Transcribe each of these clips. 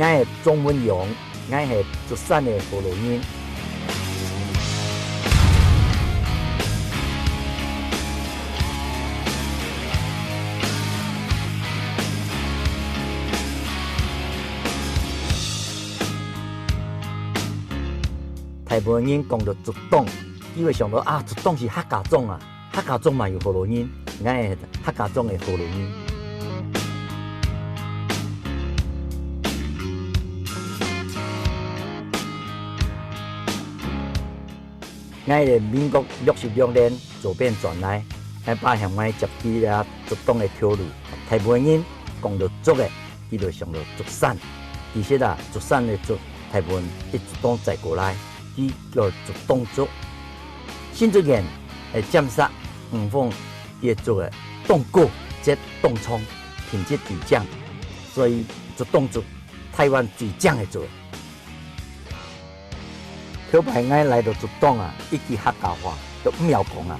俺的中文用，俺是竹山的河洛人。大部分人讲到竹东，伊会想到啊，竹东是客家庄啊，客家庄嘛有河洛人，俺是客家庄的河洛人。俺是民国66年左边转来，俺爸向俺接起了竹东的条路。大部分人讲到竹的，伊就想到竹山。其实啊，竹山的竹，大部分一竹东载过来。伊叫竹东竹，新竹人会检测黄凤伊的竹的冻果、即冻葱品质最强，所以竹东竹台湾最强的竹。小朋友来到竹东啊，一句客家话都唔晓讲啊！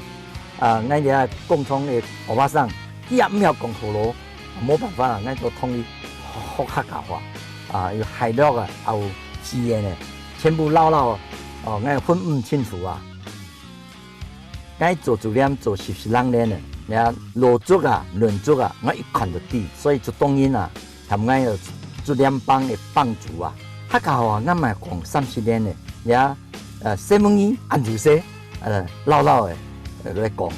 俺遐共创的欧巴桑，伊也唔晓讲河洛，冇办法啦，俺就统一学客家话有海陆啊，也有自然的，全部捞哦，俺分唔清楚啊！俺做竹帘做14年了，然落竹啊、论竹啊，我一看就知，所以竹东人啊，含俺有竹帘帮的帮主啊，客家话俺嘛讲30年了，然西门语按住说，老的来讲。